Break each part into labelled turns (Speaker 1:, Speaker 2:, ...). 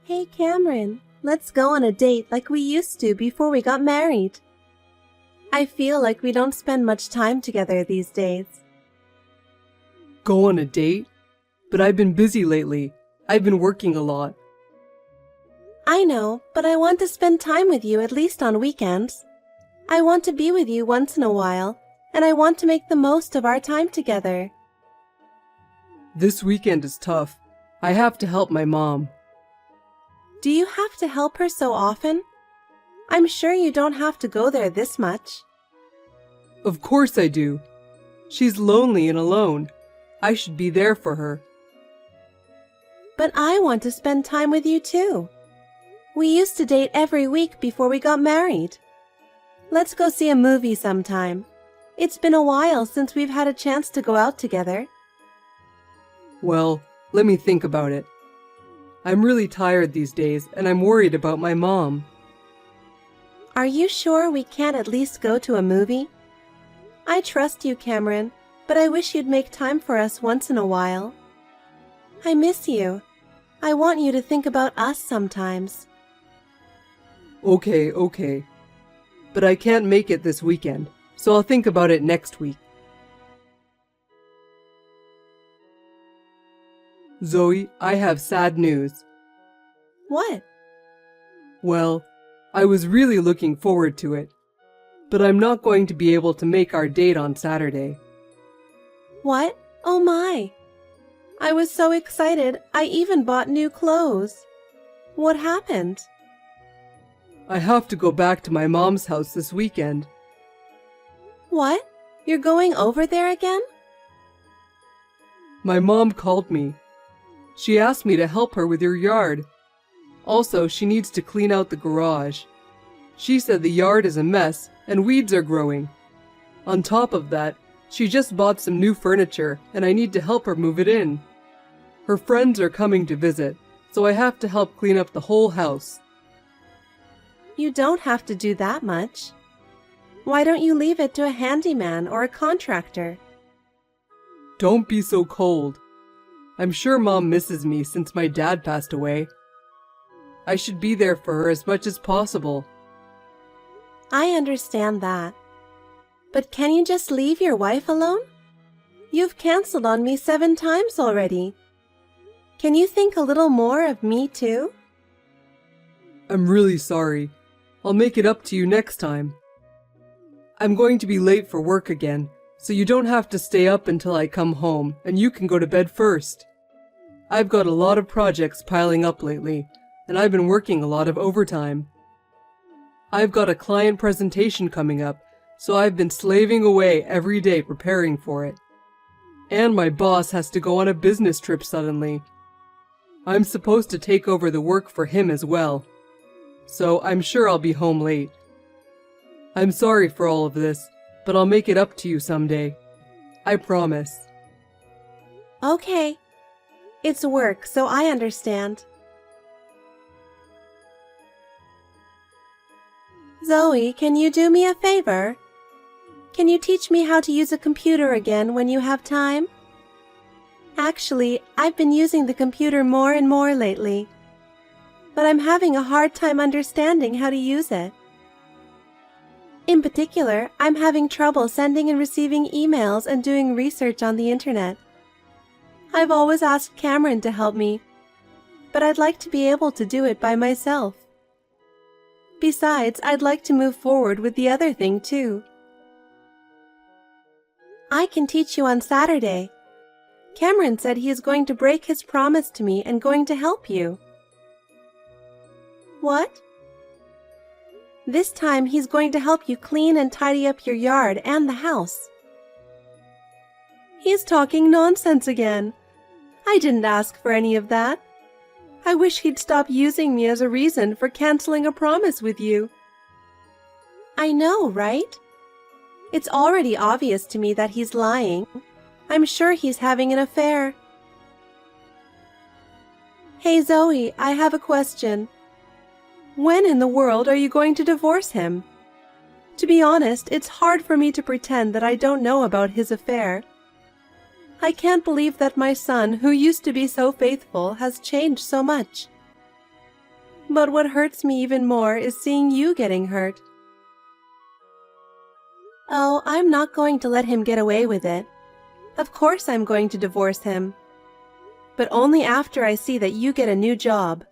Speaker 1: Hey Cameron, let's go on a date like we used to before we got married. I feel like we don't spend much time together these days.
Speaker 2: Go on a date? But I've been busy lately. I've been working a lot.
Speaker 1: I know, but I want to spend time with you at least on weekends. I want to be with you once in a while, and I want to make the most of our time together.
Speaker 2: This weekend is tough. I have to help my mom.
Speaker 1: Do you have to help her so often? I'm sure you don't have to go there this much.
Speaker 2: Of course I do. She's lonely and alone. I should be there for her.
Speaker 1: But I want to spend time with you too. We used to date every week before we got married. Let's go see a movie sometime. It's been a while since we've had a chance to go out together.
Speaker 2: Well, let me think about it. I'm really tired these days, and I'm worried about my mom.
Speaker 1: Are you sure we can't at least go to a movie? I trust you, Cameron, but I wish you'd make time for us once in a while. I miss you. I want you to think about us sometimes.
Speaker 2: Okay. But I can't make it this weekend, so I'll think about it next week. Zoe, I have sad news.
Speaker 1: What?
Speaker 2: Well, I was really looking forward to it, but I'm not going to be able to make our date on Saturday.
Speaker 1: What? Oh my! I was so excited, I even bought new clothes. What happened?
Speaker 2: I have to go back to my mom's house this weekend.
Speaker 1: What? You're going over there again?
Speaker 2: My mom called me. She asked me to help her with your yard. Also, she needs to clean out the garage. She said the yard is a mess and weeds are growing. On top of that, she just bought some new furniture and I need to help her move it in. Her friends are coming to visit, so I have to help clean up the whole house.
Speaker 1: You don't have to do that much. Why don't you leave it to a handyman or a contractor?
Speaker 2: Don't be so cold. I'm sure Mom misses me since my dad passed away. I should be there for her as much as possible.
Speaker 1: I understand that. But can you just leave your wife alone? You've canceled on me 7 times already. Can you think a little more of me too?
Speaker 2: I'm really sorry. I'll make it up to you next time. I'm going to be late for work again, so you don't have to stay up until I come home and you can go to bed first. I've got a lot of projects piling up lately, and I've been working a lot of overtime. I've got a client presentation coming up, so I've been slaving away every day preparing for it. And my boss has to go on a business trip suddenly. I'm supposed to take over the work for him as well, so I'm sure I'll be home late. I'm sorry for all of this, but I'll make it up to you someday. I promise.
Speaker 1: Okay. It's work, so I understand. Zoe, can you do me a favor? Can you teach me how to use a computer again when you have time? Actually, I've been using the computer more and more lately, but I'm having a hard time understanding how to use it. In particular, I'm having trouble sending and receiving emails and doing research on the internet. I've always asked Cameron to help me, but I'd like to be able to do it by myself. Besides, I'd like to move forward with the other thing too. I can teach you on Saturday. Cameron said he is going to break his promise to me and going to help you. What? This time he's going to help you clean and tidy up your yard and the house. He's talking nonsense again. I didn't ask for any of that. I wish he'd stop using me as a reason for canceling a promise with you. I know, right? It's already obvious to me that he's lying. I'm sure he's having an affair. Hey Zoe, I have a question. When in the world are you going to divorce him? To be honest, it's hard for me to pretend that I don't know about his affair. I can't believe that my son, who used to be so faithful, has changed so much. But what hurts me even more is seeing you getting hurt. Oh, I'm not going to let him get away with it. Of course I'm going to divorce him. But only after I see that you get a new job.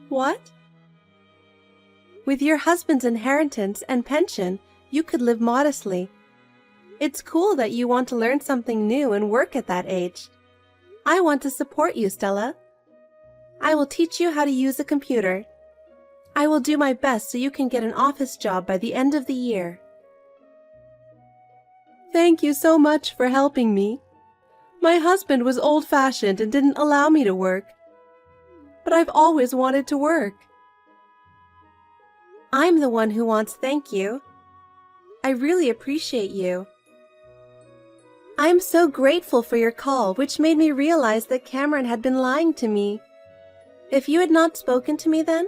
Speaker 1: What? With your husband's inheritance and pension, you could live modestly. It's cool that you want to learn something new and work at that age. I want to support you, Stella. I will teach you how to use a computer. I will do my best so you can get an office job by the end of the year. Thank you so much for helping me. My husband was old-fashioned and didn't allow me to work. But I've always wanted to work. I'm the one who wants thank you. I really appreciate you. I'm so grateful for your call, which made me realize that Cameron had been lying to me. If you had not spoken to me then,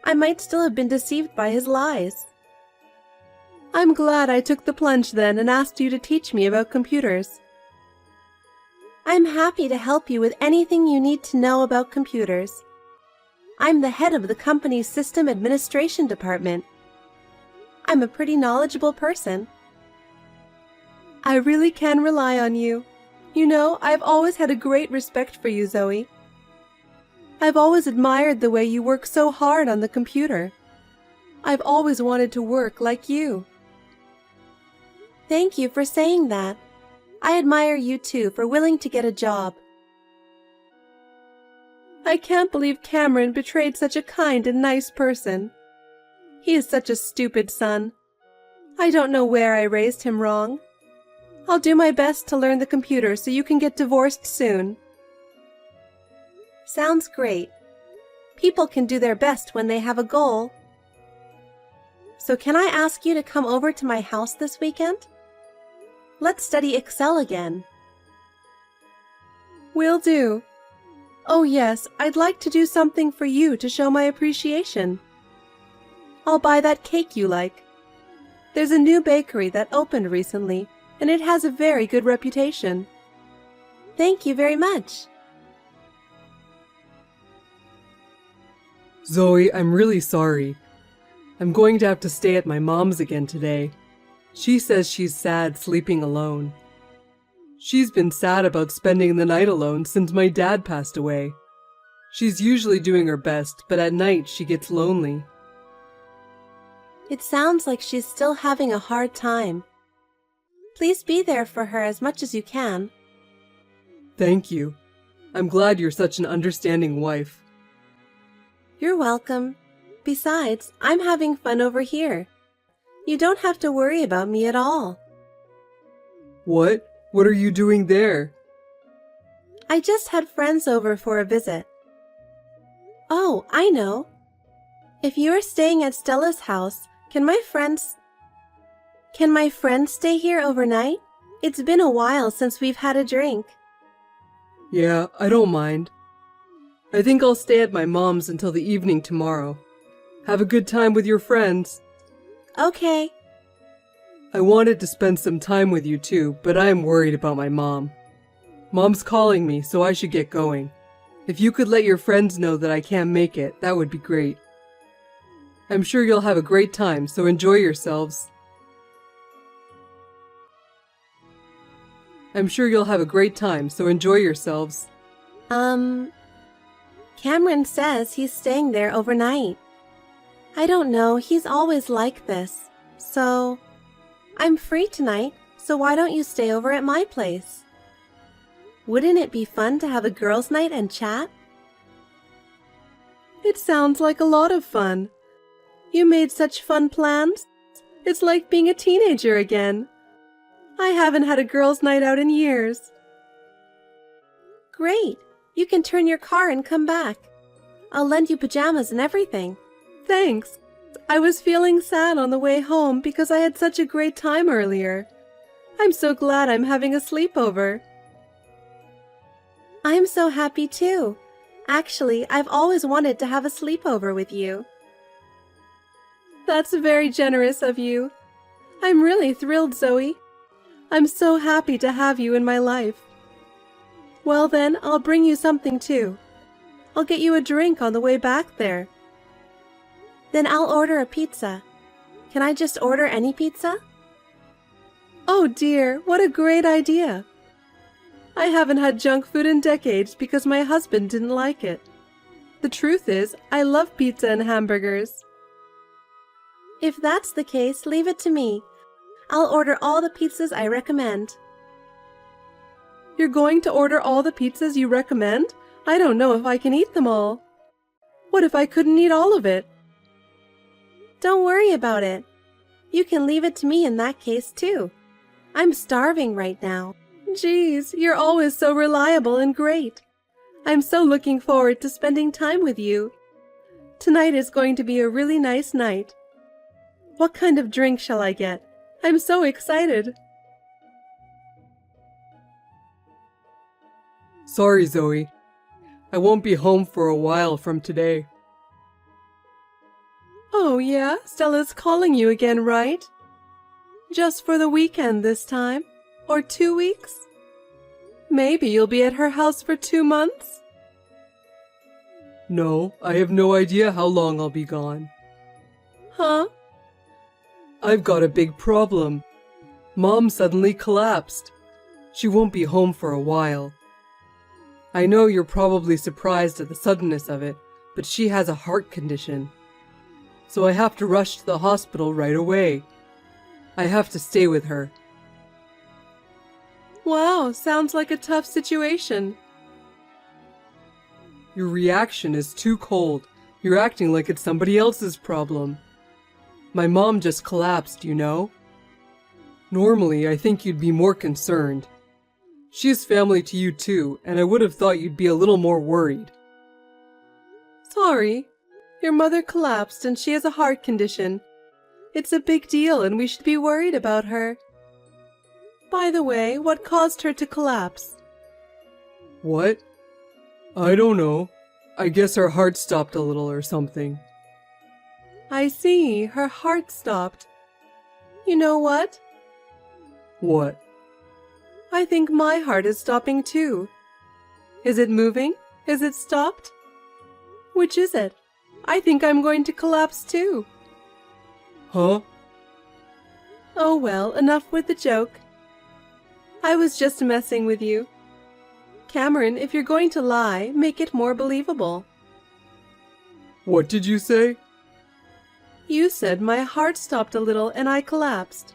Speaker 1: I might still have been deceived by his lies. I'm glad I took the plunge then and asked you to teach me about computers. I'm happy to help you with anything you need to know about computers. I'm the head of the company's system administration department. I'm a pretty knowledgeable person. I really can rely on you. You know, I've always had a great respect for you, Zoe. I've always admired the way you work so hard on the computer. I've always wanted to work like you. Thank you for saying that. I admire you too for willing to get a job. I can't believe Cameron betrayed such a kind and nice person. He is such a stupid son. I don't know where I raised him wrong. I'll do my best to learn the computer so you can get divorced soon. Sounds great. People can do their best when they have a goal. So can I ask you to come over to my house this weekend? Let's study Excel again. Will do. Oh yes, I'd like to do something for you to show my appreciation. I'll buy that cake you like. There's a new bakery that opened recently, and it has a very good reputation. Thank you very much.
Speaker 2: Zoe, I'm really sorry. I'm going to have to stay at my mom's again today. She says she's sad sleeping alone. She's been sad about spending the night alone since my dad passed away. She's usually doing her best, but at night she gets lonely.
Speaker 1: It sounds like she's still having a hard time. Please be there for her as much as you can.
Speaker 2: Thank you. I'm glad you're such an understanding wife.
Speaker 1: You're welcome. Besides, I'm having fun over here. You don't have to worry about me at all.
Speaker 2: What? What are you doing there?
Speaker 1: I just had friends over for a visit. Oh, I know. If you are staying at Stella's house, can my friends stay here overnight? It's been a while since we've had a drink.
Speaker 2: Yeah, I don't mind. I think I'll stay at my mom's until the evening tomorrow. Have a good time with your friends.
Speaker 1: Okay.
Speaker 2: I wanted to spend some time with you too, but I am worried about my mom. Mom's calling me, so I should get going. If you could let your friends know that I can't make it, that would be great. I'm sure you'll have a great time, so enjoy yourselves. I'm sure you'll have a great time, so enjoy yourselves.
Speaker 1: Cameron says he's staying there overnight. I don't know, he's always like this. So, I'm free tonight, so why don't you stay over at my place? Wouldn't it be fun to have a girls' night and chat? It sounds like a lot of fun. You made such fun plans. It's like being a teenager again. I haven't had a girls' night out in years. Great. You can turn your car and come back. I'll lend you pajamas and everything. Thanks. I was feeling sad on the way home because I had such a great time earlier. I'm so glad I'm having a sleepover. I'm so happy too. Actually, I've always wanted to have a sleepover with you. That's very generous of you. I'm really thrilled, Zoe. I'm so happy to have you in my life. Well then, I'll bring you something too. I'll get you a drink on the way back there. Then I'll order a pizza. Can I just order any pizza? Oh dear, what a great idea! I haven't had junk food in decades because my husband didn't like it. The truth is, I love pizza and hamburgers. If that's the case, leave it to me. I'll order all the pizzas I recommend. You're going to order all the pizzas you recommend? I don't know if I can eat them all. What if I couldn't eat all of it? Don't worry about it. You can leave it to me in that case, too. I'm starving right now. Geez, you're always so reliable and great. I'm so looking forward to spending time with you. Tonight is going to be a really nice night. What kind of drink shall I get? I'm so excited.
Speaker 2: Sorry, Zoe. I won't be home for a while from today.
Speaker 1: Oh yeah, Stella's calling you again, right? Just for the weekend this time? Or 2 weeks? Maybe you'll be at her house for 2 months?
Speaker 2: No, I have no idea how long I'll be gone.
Speaker 1: Huh?
Speaker 2: I've got a big problem. Mom suddenly collapsed. She won't be home for a while. I know you're probably surprised at the suddenness of it, but she has a heart condition. So I have to rush to the hospital right away. I have to stay with her.
Speaker 1: Wow, sounds like a tough situation.
Speaker 2: Your reaction is too cold. You're acting like it's somebody else's problem. My mom just collapsed, you know? Normally, I think you'd be more concerned. She's family to you too, and I would have thought you'd be a little more worried.
Speaker 1: Sorry. Your mother collapsed and she has a heart condition. It's a big deal and we should be worried about her. By the way, what caused her to collapse?
Speaker 2: What? I don't know. I guess her heart stopped a little or something.
Speaker 1: I see, her heart stopped. You know what?
Speaker 2: What?
Speaker 1: I think my heart is stopping too. Is it moving? Is it stopped? Which is it? I think I'm going to collapse too.
Speaker 2: Huh?
Speaker 1: Oh well, enough with the joke. I was just messing with you. Cameron, if you're going to lie, make it more believable.
Speaker 2: What did you say?
Speaker 1: You said my heart stopped a little and I collapsed.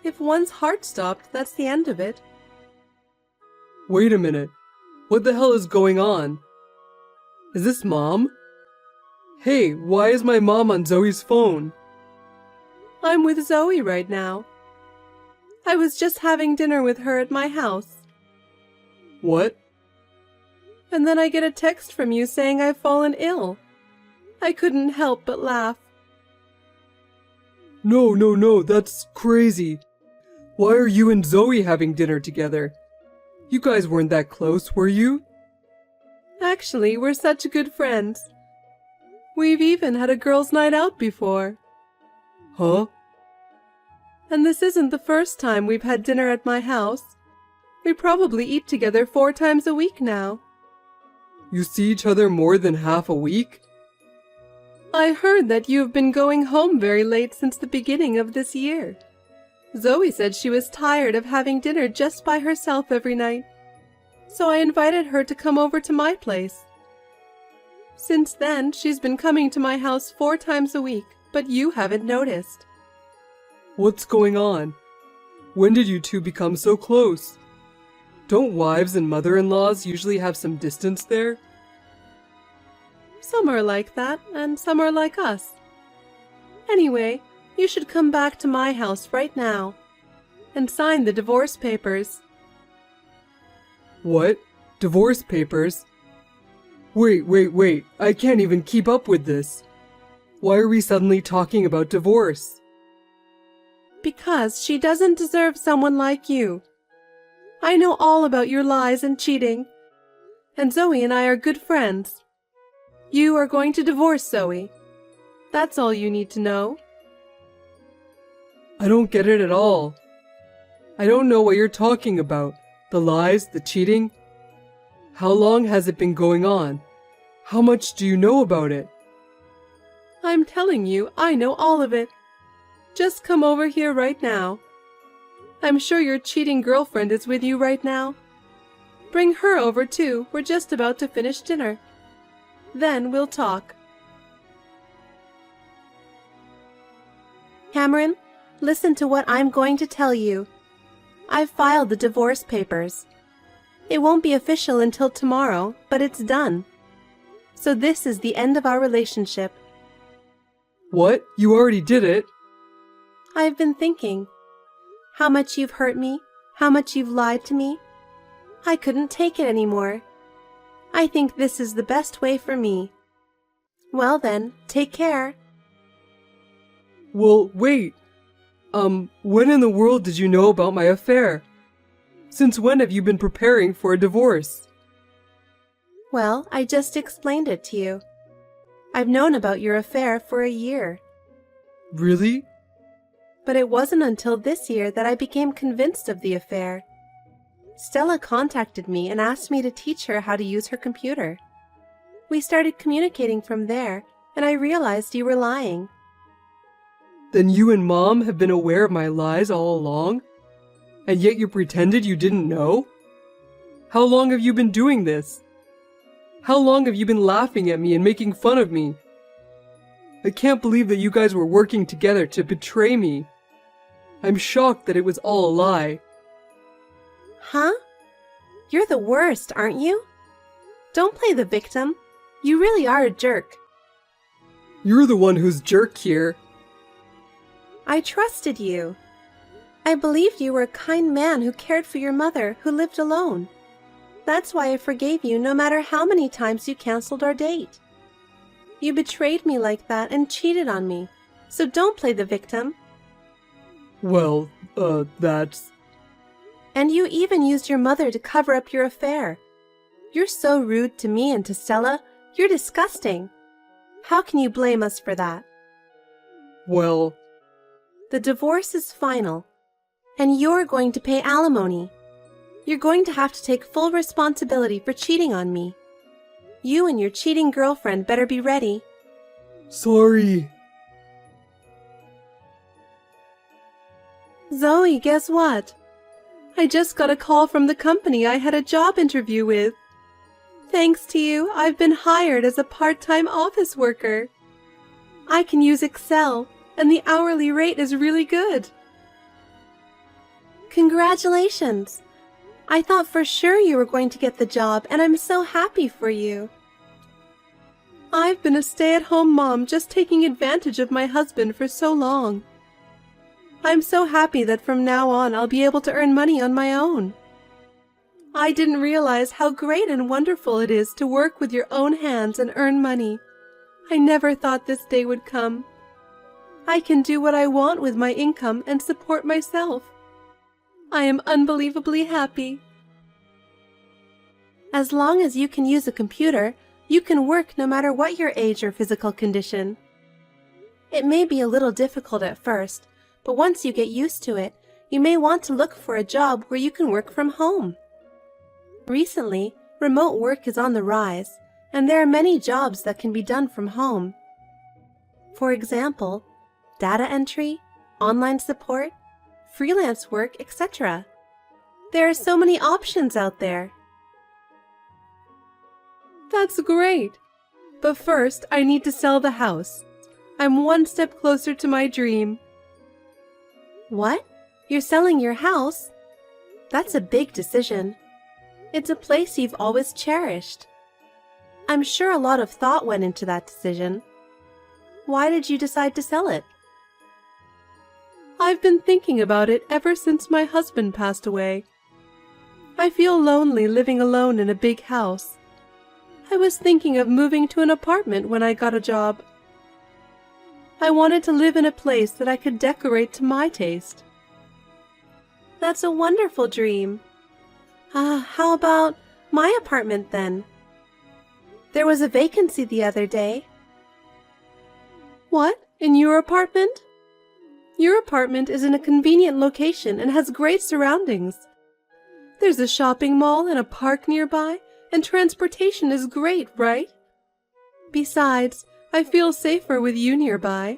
Speaker 1: If one's heart stopped, that's the end of it.
Speaker 2: Wait a minute. What the hell is going on? Is this Mom? Hey, why is my mom on Zoe's phone?
Speaker 1: I'm with Zoe right now. I was just having dinner with her at my house.
Speaker 2: What?
Speaker 1: And then I get a text from you saying I've fallen ill. I couldn't help but laugh.
Speaker 2: No, that's crazy. Why are you and Zoe having dinner together? You guys weren't that close, were you?
Speaker 1: Actually, we're such good friends. We've even had a girls' night out before.
Speaker 2: Huh?
Speaker 1: And this isn't the first time we've had dinner at my house. We probably eat together 4 times a week now.
Speaker 2: You see each other more than half a week?
Speaker 1: I heard that you've been going home very late since the beginning of this year. Zoe said she was tired of having dinner just by herself every night, so I invited her to come over to my place. Since then, she's been coming to my house 4 times a week, but you haven't noticed.
Speaker 2: What's going on? When did you two become so close? Don't wives and mother-in-laws usually have some distance there?
Speaker 1: Some are like that, and some are like us. Anyway, you should come back to my house right now and sign the divorce papers.
Speaker 2: What? Divorce papers? Wait. I can't even keep up with this. Why are we suddenly talking about divorce?
Speaker 1: Because she doesn't deserve someone like you. I know all about your lies and cheating, and Zoe and I are good friends. You are going to divorce Zoe. That's all you need to know.
Speaker 2: I don't get it at all. I don't know what you're talking about. The lies, the cheating. How long has it been going on? How much do you know about it? I'm telling you, I know all of it. Just come over here right now. I'm sure your cheating girlfriend is with you right now. Bring her over too, we're just about to finish dinner. Then we'll talk.
Speaker 1: Cameron, listen to what I'm going to tell you. I've filed the divorce papers. It won't be official until tomorrow, but it's done. So this is the end of our relationship.
Speaker 2: What? You already did it?
Speaker 1: I've been thinking. How much you've hurt me, how much you've lied to me. I couldn't take it anymore. I think this is the best way for me. Well then, take care.
Speaker 2: Well, wait. When in the world did you know about my affair? Since when have you been preparing for a divorce?
Speaker 1: Well, I just explained it to you. I've known about your affair for a year.
Speaker 2: Really?
Speaker 1: But it wasn't until this year that I became convinced of the affair. Stella contacted me and asked me to teach her how to use her computer. We started communicating from there, and I realized you were lying.
Speaker 2: Then you and Mom have been aware of my lies all along? And yet you pretended you didn't know? How long have you been doing this? How long have you been laughing at me and making fun of me? I can't believe that you guys were working together to betray me. I'm shocked that it was all a lie.
Speaker 1: Huh? You're the worst, aren't you? Don't play the victim. You really are a jerk.
Speaker 2: You're the one who's jerk here.
Speaker 1: I trusted you. I believed you were a kind man who cared for your mother, who lived alone. That's why I forgave you no matter how many times you canceled our date. You betrayed me like that and cheated on me, so don't play the victim.
Speaker 2: Well, that's...
Speaker 1: And you even used your mother to cover up your affair. You're so rude to me and to Stella. You're disgusting. How can you blame us for that?
Speaker 2: Well...
Speaker 1: The divorce is final, and you're going to pay alimony. You're going to have to take full responsibility for cheating on me. You and your cheating girlfriend better be ready.
Speaker 2: Sorry.
Speaker 1: Zoe, guess what? I just got a call from the company I had a job interview with. Thanks to you, I've been hired as a part-time office worker. I can use Excel, and the hourly rate is really good. Congratulations! I thought for sure you were going to get the job, and I'm so happy for you. I've been a stay-at-home mom just taking advantage of my husband for so long. I'm so happy that from now on I'll be able to earn money on my own. I didn't realize how great and wonderful it is to work with your own hands and earn money. I never thought this day would come. I can do what I want with my income and support myself. I am unbelievably happy. As long as you can use a computer, you can work no matter what your age or physical condition. It may be a little difficult at first, but once you get used to it, you may want to look for a job where you can work from home. Recently, remote work is on the rise, and there are many jobs that can be done from home. For example, data entry, online support, freelance work, etc. There are so many options out there.
Speaker 2: That's great. But first, I need to sell the house. I'm one step closer to my dream.
Speaker 1: What? You're selling your house? That's a big decision. It's a place you've always cherished. I'm sure a lot of thought went into that decision. Why did you decide to sell it?
Speaker 2: I've been thinking about it ever since my husband passed away. I feel lonely living alone in a big house. I was thinking of moving to an apartment when I got a job. I wanted to live in a place that I could decorate to my taste.
Speaker 1: That's a wonderful dream. How about my apartment then? There was a vacancy the other day.
Speaker 2: What? In your apartment? Your apartment is in a convenient location and has great surroundings. There's a shopping mall and a park nearby, and transportation is great, right? Besides,
Speaker 1: I feel safer with you nearby.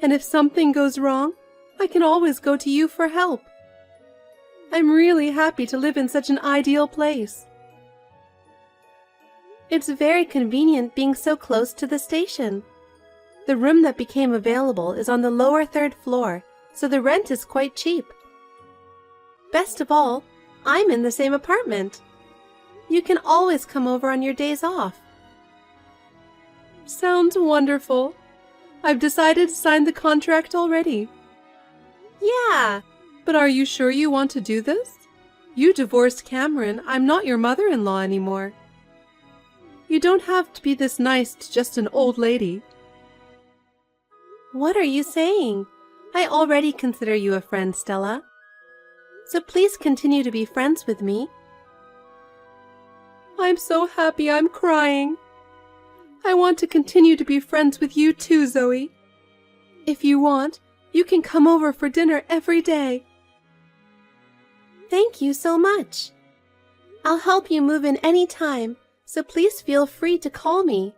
Speaker 1: And if something goes wrong, I can always go to you for help. I'm really happy to live in such an ideal place. It's very convenient being so close to the station. The room that became available is on the lower third floor, so the rent is quite cheap. Best of all, I'm in the same apartment. You can always come over on your days off. Sounds wonderful. I've decided to sign the contract already. Yeah, but are you sure you want to do this? You divorced Cameron. I'm not your mother-in-law anymore. You don't have to be this nice to just an old lady. What are you saying? I already consider you a friend, Stella. So please continue to be friends with me. I'm so happy I'm crying. I want to continue to be friends with you too, Zoe. If you want, you can come over for dinner every day. Thank you so much. I'll help you move in any time, so please feel free to call me.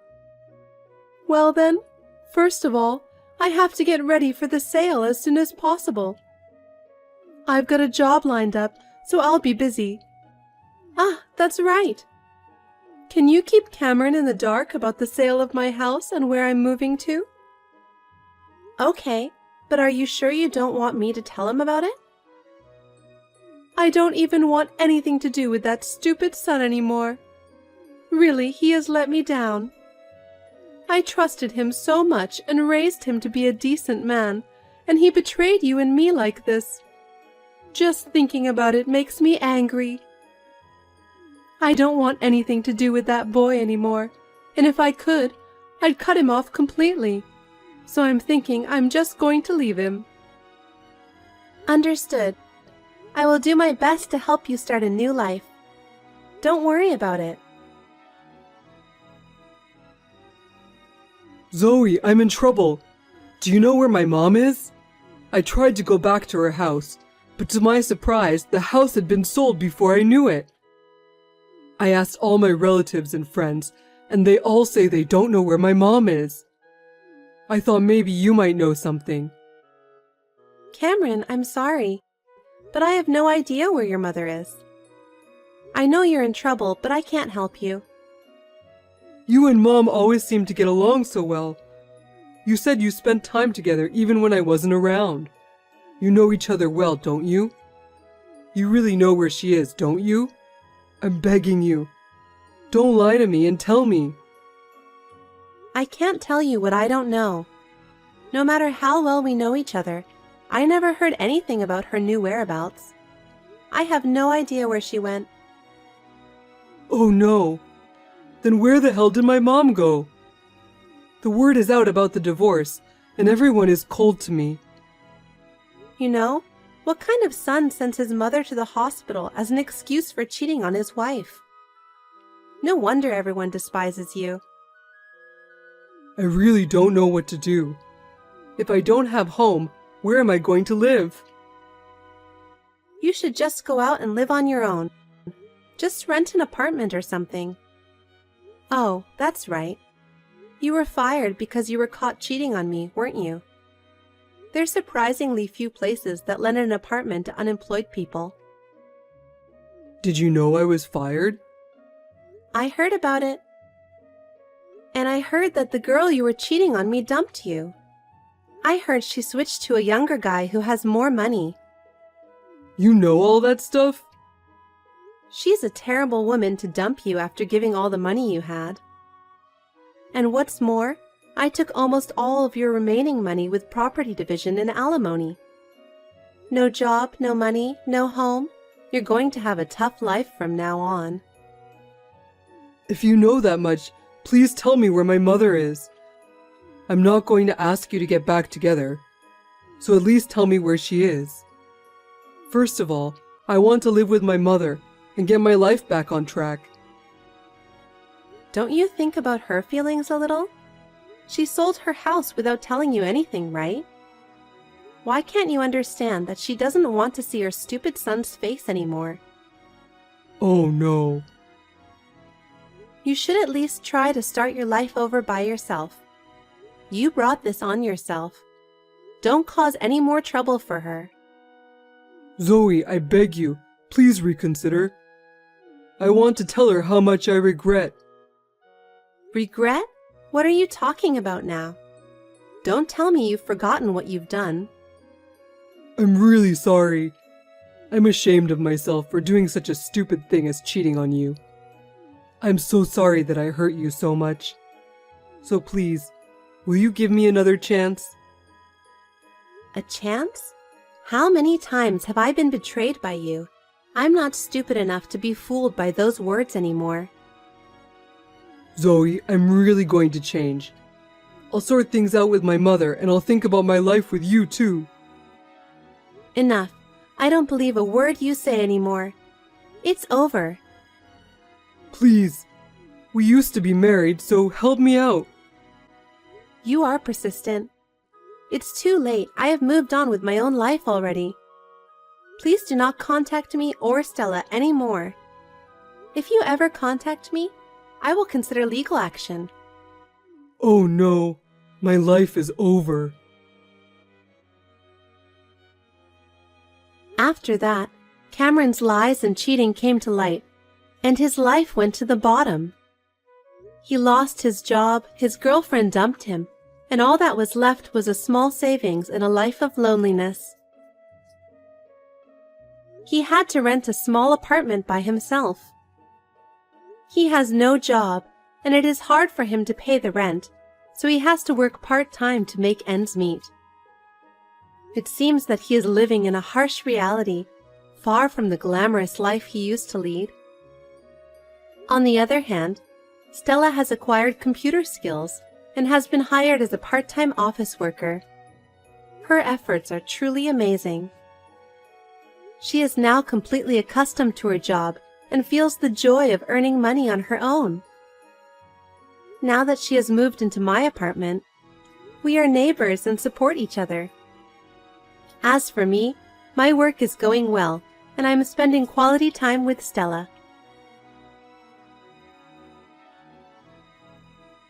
Speaker 1: Well then, first of all, I have to get ready for the sale as soon as possible. I've got a job lined up, so I'll be busy. Ah, that's right. Can you keep Cameron in the dark about the sale of my house and where I'm moving to? Okay, but are you sure you don't want me to tell him about it? I don't even want anything to do with that stupid son anymore. Really, he has let me down. I trusted him so much and raised him to be a decent man, and he betrayed you and me like this. Just thinking about it makes me angry. I don't want anything to do with that boy anymore, and if I could, I'd cut him off completely. So I'm thinking I'm just going to leave him. Understood. I will do my best to help you start a new life. Don't worry about it.
Speaker 2: Zoe, I'm in trouble. Do you know where my mom is? I tried to go back to her house, but to my surprise, the house had been sold before I knew it. I asked all my relatives and friends, and they all say they don't know where my mom is. I thought maybe you might know something.
Speaker 1: Cameron, I'm sorry, but I have no idea where your mother is. I know you're in trouble, but I can't help you.
Speaker 2: You and Mom always seem to get along so well. You said you spent time together even when I wasn't around. You know each other well, don't you? You really know where she is, don't you? I'm begging you. Don't lie to me and tell me.
Speaker 1: I can't tell you what I don't know. No matter how well we know each other, I never heard anything about her new whereabouts. I have no idea where she went.
Speaker 2: Oh no. Then where the hell did my mom go? The word is out about the divorce, and everyone is cold to me.
Speaker 1: You know, what kind of son sends his mother to the hospital as an excuse for cheating on his wife? No wonder everyone despises you.
Speaker 2: I really don't know what to do. If I don't have home, where am I going to live?
Speaker 1: You should just go out and live on your own. Just rent an apartment or something. Oh, that's right. You were fired because you were caught cheating on me, weren't you? There's surprisingly few places that lend an apartment to unemployed people.
Speaker 2: Did you know I was fired?
Speaker 1: I heard about it. And I heard that the girl you were cheating on me dumped you. I heard she switched to a younger guy who has more money.
Speaker 2: You know all that stuff?
Speaker 1: She's a terrible woman to dump you after giving all the money you had. And what's more, I took almost all of your remaining money with property division and alimony. No job, no money, no home. You're going to have a tough life from now on.
Speaker 2: If you know that much, please tell me where my mother is. I'm not going to ask you to get back together, so at least tell me where she is. First of all, I want to live with my mother and get my life back on track.
Speaker 1: Don't you think about her feelings a little? She sold her house without telling you anything, right? Why can't you understand that she doesn't want to see her stupid son's face anymore?
Speaker 2: Oh no.
Speaker 1: You should at least try to start your life over by yourself. You brought this on yourself. Don't cause any more trouble for her.
Speaker 2: Zoe, I beg you, please reconsider. I want to tell her how much I regret.
Speaker 1: Regret? What are you talking about now? Don't tell me you've forgotten what you've done.
Speaker 2: I'm really sorry. I'm ashamed of myself for doing such a stupid thing as cheating on you. I'm so sorry that I hurt you so much. So please, will you give me another chance?
Speaker 1: A chance? How many times have I been betrayed by you? I'm not stupid enough to be fooled by those words anymore.
Speaker 2: Zoe, I'm really going to change. I'll sort things out with my mother and I'll think about my life with you too.
Speaker 1: Enough. I don't believe a word you say anymore. It's over.
Speaker 2: Please. We used to be married, so help me out.
Speaker 1: You are persistent. It's too late. I have moved on with my own life already. Please do not contact me or Stella anymore. If you ever contact me, I will consider legal action.
Speaker 2: Oh no, my life is over.
Speaker 1: After that, Cameron's lies and cheating came to light, and his life went to the bottom. He lost his job, his girlfriend dumped him, and all that was left was a small savings and a life of loneliness. He had to rent a small apartment by himself. He has no job, and it is hard for him to pay the rent, so he has to work part-time to make ends meet. It seems that he is living in a harsh reality, far from the glamorous life he used to lead. On the other hand, Stella has acquired computer skills and has been hired as a part-time office worker. Her efforts are truly amazing. She is now completely accustomed to her job and feels the joy of earning money on her own. Now that she has moved into my apartment, we are neighbors and support each other. As for me, my work is going well, and I am spending quality time with Stella.